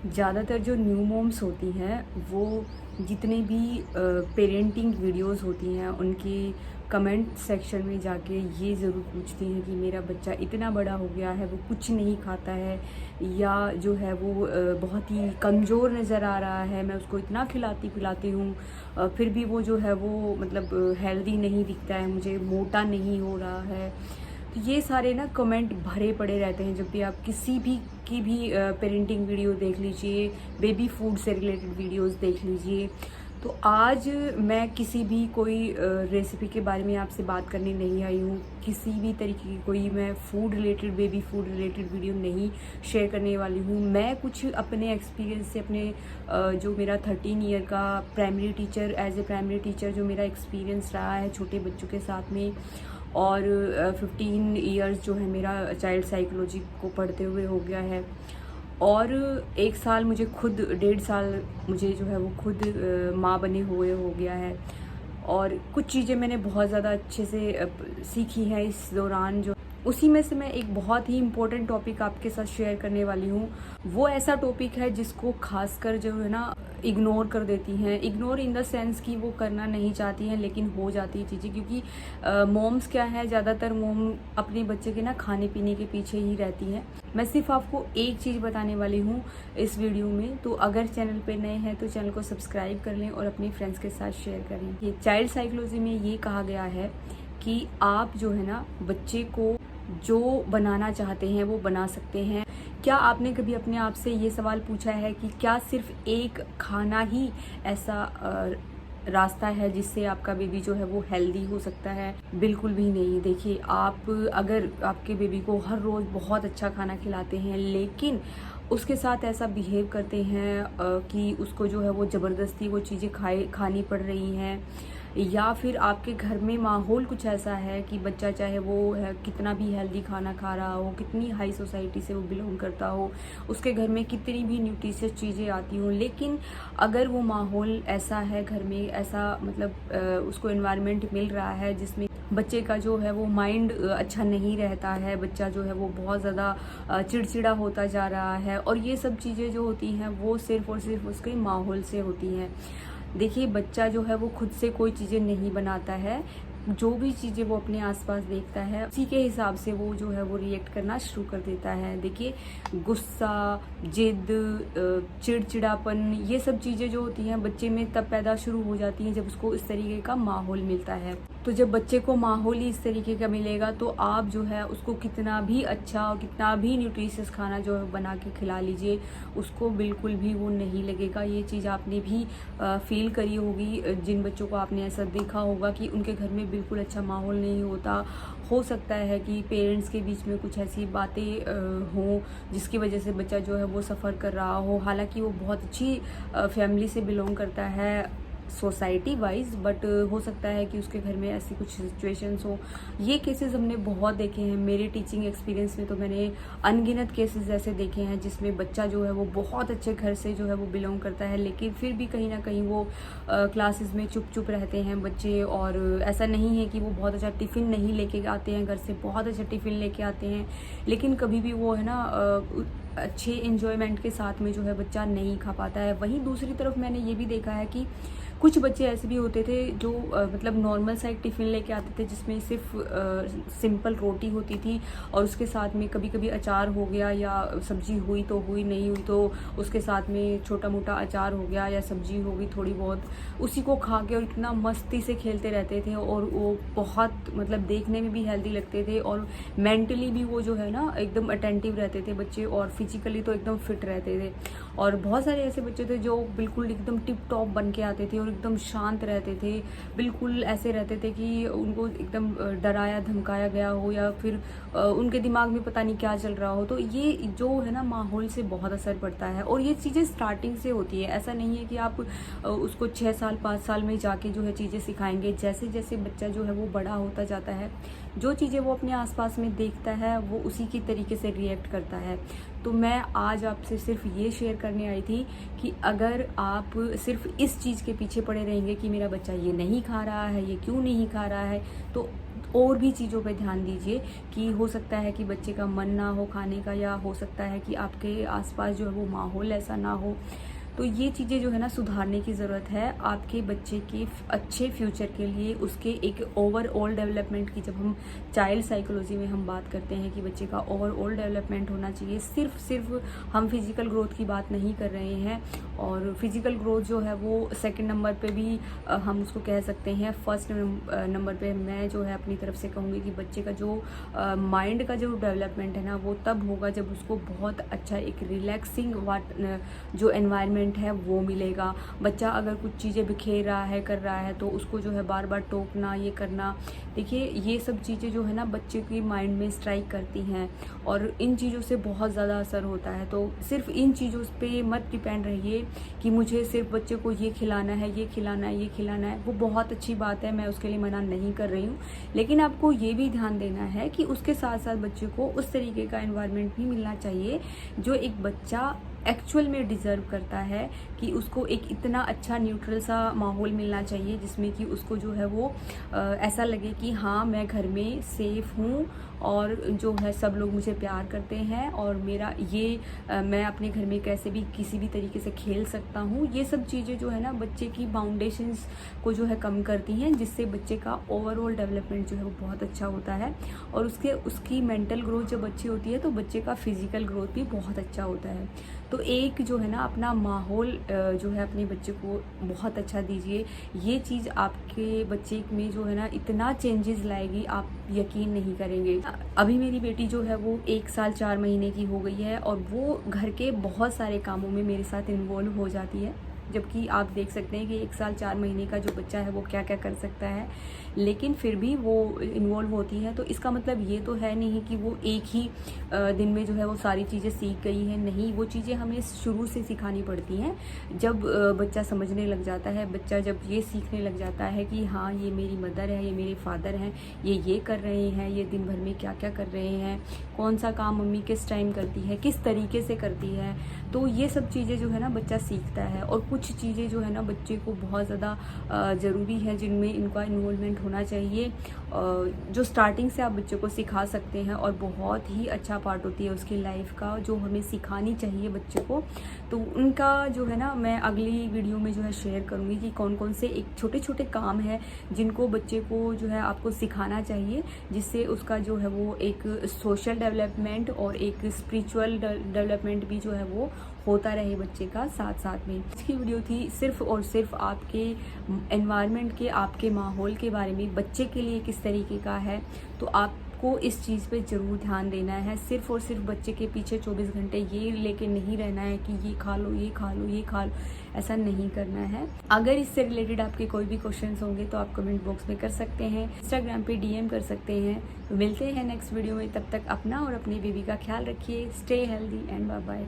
ज़्यादातर जो new moms होती हैं वो जितने भी पेरेंटिंग वीडियोस होती हैं उनकी कमेंट सेक्शन में जाके ये ज़रूर पूछती हैं कि मेरा बच्चा इतना बड़ा हो गया है, वो कुछ नहीं खाता है, या जो है वो बहुत ही कमज़ोर नज़र आ रहा है, मैं उसको इतना खिलाती पिलाती हूँ फिर भी वो जो है वो मतलब हेल्दी नहीं दिखता है, मुझे मोटा नहीं हो रहा है। तो ये सारे ना कमेंट भरे पड़े रहते हैं जब भी आप किसी भी की भी पेरेंटिंग वीडियो देख लीजिए, बेबी फूड से रिलेटेड वीडियोस देख लीजिए। तो आज मैं किसी भी कोई रेसिपी के बारे में आपसे बात करने नहीं आई हूँ, किसी भी तरीके की कोई मैं food related baby food related video नहीं शेयर करने वाली हूँ। मैं कुछ अपने एक्सपीरियंस से, अपने जो मेरा 13 ईयर का primary teacher, as a primary teacher जो मेरा एक्सपीरियंस रहा है छोटे बच्चों के साथ में, और 15 इयर्स जो है मेरा चाइल्ड साइकोलॉजी को पढ़ते हुए हो गया है, और 1 साल मुझे खुद, 1.5 साल मुझे जो है वो खुद माँ बने हुए हो गया है। और कुछ चीज़ें मैंने बहुत ज़्यादा अच्छे से सीखी हैं इस दौरान। जो उसी में से मैं एक बहुत ही इम्पोर्टेंट टॉपिक आपके साथ शेयर करने वाली हूँ। वो ऐसा टॉपिक है जिसको खासकर जो है ना इग्नोर कर देती हैं। इग्नोर इन द सेंस कि वो करना नहीं चाहती हैं लेकिन हो जाती है चीज़ें, क्योंकि मॉम्स क्या है, ज़्यादातर मॉम अपने बच्चे के ना खाने पीने के पीछे ही रहती हैं। मैं सिर्फ आपको एक चीज़ बताने वाली हूँ इस वीडियो में, तो अगर चैनल पे नए हैं तो चैनल को सब्सक्राइब कर लें और अपने फ्रेंड्स के साथ शेयर करें। ये चाइल्ड साइकोलॉजी में ये कहा गया है कि आप जो है ना बच्चे को जो बनाना चाहते हैं वो बना सकते हैं। क्या आपने कभी अपने आप से ये सवाल पूछा है कि क्या सिर्फ एक खाना ही ऐसा रास्ता है जिससे आपका बेबी जो है वो हेल्दी हो सकता है? बिल्कुल भी नहीं। देखिए, आप अगर आपके बेबी को हर रोज़ बहुत अच्छा खाना खिलाते हैं लेकिन उसके साथ ऐसा बिहेव करते हैं कि उसको जो है वो ज़बरदस्ती वो चीज़ें खानी पड़ रही हैं, या फिर आपके घर में माहौल कुछ ऐसा है कि बच्चा चाहे वो कितना भी हेल्दी खाना खा रहा हो, कितनी हाई सोसाइटी से वो बिलोंग करता हो, उसके घर में कितनी भी न्यूट्रिशियस चीज़ें आती हों, लेकिन अगर वो माहौल ऐसा है घर में, ऐसा मतलब उसको एनवायरनमेंट मिल रहा है जिसमें बच्चे का जो है वो माइंड अच्छा नहीं रहता है, बच्चा जो है वो बहुत ज़्यादा चिड़चिड़ा होता जा रहा है, और ये सब चीज़ें जो होती हैं वो सिर्फ़ और सिर्फ उसके माहौल से होती हैं। देखिए, बच्चा जो है वो खुद से कोई चीज़ें नहीं बनाता है, जो भी चीज़ें वो अपने आसपास देखता है उसी के हिसाब से वो जो है वो रिएक्ट करना शुरू कर देता है। देखिए, गुस्सा, जिद, चिड़चिड़ापन, ये सब चीज़ें जो होती हैं बच्चे में तब पैदा शुरू हो जाती हैं जब उसको इस तरीके का माहौल मिलता है। तो जब बच्चे को माहौल ही इस तरीके का मिलेगा तो आप जो है उसको कितना भी अच्छा और कितना भी न्यूट्रिशियस खाना जो है बना के खिला लीजिए, उसको बिल्कुल भी वो नहीं लगेगा। ये चीज़ आपने भी फील करी होगी, जिन बच्चों को आपने ऐसा देखा होगा कि उनके घर में बिल्कुल अच्छा माहौल नहीं होता। हो सकता है कि पेरेंट्स के बीच में कुछ ऐसी बातें हों जिसकी वजह से बच्चा जो है वो सफ़र कर रहा हो, हालांकि वो बहुत अच्छी फैमिली से बिलोंग करता है सोसाइटी वाइज, बट हो सकता है कि उसके घर में ऐसी कुछ सिचुएशंस हो। ये केसेस हमने बहुत देखे हैं मेरे टीचिंग एक्सपीरियंस में, तो मैंने अनगिनत केसेस ऐसे देखे हैं जिसमें बच्चा जो है वो बहुत अच्छे घर से जो है वो बिलोंग करता है, लेकिन फिर भी कहीं ना कहीं वो क्लासेस में चुप चुप रहते हैं बच्चे। और ऐसा नहीं है कि वो बहुत अच्छा टिफ़िन नहीं लेके आते हैं घर से, बहुत अच्छा टिफ़िन लेके आते हैं, लेकिन कभी भी वो है ना अच्छे एंजॉयमेंट के साथ में जो है बच्चा नहीं खा पाता है। वहीं दूसरी तरफ मैंने ये भी देखा है कि कुछ बच्चे ऐसे भी होते थे जो मतलब नॉर्मल सा एक टिफ़िन लेके आते थे जिसमें सिर्फ सिंपल रोटी होती थी और उसके साथ में कभी कभी अचार हो गया, या सब्जी हुई तो हुई, नहीं हुई तो उसके साथ में छोटा मोटा अचार हो गया या सब्जी हो गई थोड़ी बहुत, उसी को खा के और इतना मस्ती से खेलते रहते थे, और वो बहुत मतलब देखने में भी हेल्दी लगते थे और मेंटली भी वो जो है ना एकदम अटेंटिव रहते थे बच्चे, और फिजिकली तो एकदम फिट रहते थे। और बहुत सारे ऐसे बच्चे थे जो बिल्कुल एकदम टिप टॉप बन के आते थे और एकदम शांत रहते थे, बिल्कुल ऐसे रहते थे कि उनको एकदम डराया धमकाया गया हो, या फिर उनके दिमाग में पता नहीं क्या चल रहा हो। तो ये जो है ना माहौल से बहुत असर पड़ता है, और ये चीज़ें स्टार्टिंग से होती है। ऐसा नहीं है कि आप उसको 6 साल 5 साल में जाके जो है चीज़ें सिखाएंगे। जैसे जैसे बच्चा जो है वो बड़ा होता जाता है, जो चीज़ें वो अपने आसपास में देखता है वो उसी की तरीके से रिएक्ट करता है। तो मैं आज आपसे सिर्फ ये शेयर करने आई थी कि अगर आप सिर्फ इस चीज़ के पीछे पड़े रहेंगे कि मेरा बच्चा ये नहीं खा रहा है, ये क्यों नहीं खा रहा है, तो और भी चीज़ों पे ध्यान दीजिए कि हो सकता है कि बच्चे का मन ना हो खाने का, या हो सकता है कि आपके आसपास जो है वो माहौल ऐसा ना हो। तो ये चीज़ें जो है ना सुधारने की ज़रूरत है आपके बच्चे के अच्छे फ्यूचर के लिए, उसके एक ओवरऑल डेवलपमेंट की। जब हम चाइल्ड साइकोलॉजी में हम बात करते हैं कि बच्चे का ओवरऑल डेवलपमेंट होना चाहिए, सिर्फ हम फिज़िकल ग्रोथ की बात नहीं कर रहे हैं। और फिज़िकल ग्रोथ जो है वो सेकंड नंबर पे भी हम उसको कह सकते हैं। फर्स्ट नंबर पे मैं जो है अपनी तरफ से कहूँगी कि बच्चे का जो माइंड का जो डेवलपमेंट है ना वो तब होगा जब उसको बहुत अच्छा एक रिलैक्सिंग जो एनवायरनमेंट है वो मिलेगा। बच्चा अगर कुछ चीज़ें बिखेर रहा है, कर रहा है, तो उसको जो है बार बार टोकना, ये करना, देखिए ये सब चीज़ें जो है ना बच्चे के माइंड में स्ट्राइक करती हैं और इन चीज़ों से बहुत ज़्यादा असर होता है। तो सिर्फ इन चीज़ों पे मत डिपेंड रहिए कि मुझे सिर्फ बच्चे को ये खिलाना है, ये खिलाना है, ये खिलाना है। वो बहुत अच्छी बात है, मैं उसके लिए मना नहीं कर रही हूँ, लेकिन आपको ये भी ध्यान देना है कि उसके साथ साथ बच्चे को उस तरीके का एनवायरनमेंट भी मिलना चाहिए जो एक बच्चा एक्चुअल में डिज़र्व करता है, कि उसको एक इतना अच्छा न्यूट्रल सा माहौल मिलना चाहिए जिसमें कि उसको जो है वो ऐसा लगे कि हाँ मैं घर में सेफ़ हूँ और जो है सब लोग मुझे प्यार करते हैं और मेरा ये मैं अपने घर में कैसे भी किसी भी तरीके से खेल सकता हूँ। ये सब चीज़ें जो है ना बच्चे की बाउंडेशंस को जो है कम करती हैं, जिससे बच्चे का ओवरऑल डेवलपमेंट जो है वो बहुत अच्छा होता है। और उसकी मेंटल ग्रोथ जब अच्छी होती है तो बच्चे का फिजिकल ग्रोथ भी बहुत अच्छा होता है। तो एक जो है ना अपना माहौल जो है अपने बच्चे को बहुत अच्छा दीजिए। ये चीज़ आपके बच्चे में जो है ना इतना चेंजेस लाएगी, आप यकीन नहीं करेंगे। अभी मेरी बेटी जो है वो 1 साल 4 महीने की हो गई है और वो घर के बहुत सारे कामों में मेरे साथ इन्वॉल्व हो जाती है, जबकि आप देख सकते हैं कि 1 साल 4 महीने का जो बच्चा है वो क्या क्या कर सकता है, लेकिन फिर भी वो इन्वॉल्व होती है। तो इसका मतलब ये तो है नहीं कि वो एक ही दिन में जो है वो सारी चीज़ें सीख गई हैं, नहीं, वो चीज़ें हमें शुरू से सिखानी पड़ती हैं। जब बच्चा समझने लग जाता है, बच्चा जब ये सीखने लग जाता है कि हाँ ये मेरी मदर है, ये मेरे फादर हैं, ये कर रहे हैं, ये दिन भर में क्या क्या कर रहे हैं, कौन सा काम मम्मी किस टाइम करती है, किस तरीके से करती है, तो ये सब चीज़ें जो है ना बच्चा सीखता है। और कुछ चीज़ें जो है ना बच्चे को बहुत ज़्यादा ज़रूरी है जिनमें इनका इन्वॉल्वमेंट होना चाहिए, जो स्टार्टिंग से आप बच्चे को सिखा सकते हैं और बहुत ही अच्छा पार्ट होती है उसकी लाइफ का, जो हमें सिखानी चाहिए बच्चे को। तो उनका जो है ना मैं अगली वीडियो में जो है शेयर करूँगी कि कौन कौन से एक छोटे छोटे काम है जिनको बच्चे को जो है आपको सिखाना चाहिए, जिससे उसका जो है वो एक सोशल डेवलपमेंट और एक स्पिरिचुअल डेवलपमेंट भी जो है वो होता रहे बच्चे का साथ साथ में। इसकी वीडियो थी सिर्फ और सिर्फ आपके एनवायरनमेंट के, आपके माहौल के बारे में, बच्चे के लिए किस तरीके का है। तो आपको इस चीज़ पे ज़रूर ध्यान देना है। सिर्फ और सिर्फ बच्चे के पीछे 24 घंटे ये लेके नहीं रहना है कि ये खा लो, ये खा लो, ये खा लो, ऐसा नहीं करना है। अगर इससे रिलेटेड आपके कोई भी क्वेश्चंस होंगे तो आप कमेंट बॉक्स में कर सकते हैं, इंस्टाग्राम पे DM कर सकते हैं। तो मिलते हैं नेक्स्ट वीडियो में, तब तक अपना और अपनी बेबी का ख्याल रखिए। Stay healthy and bye bye.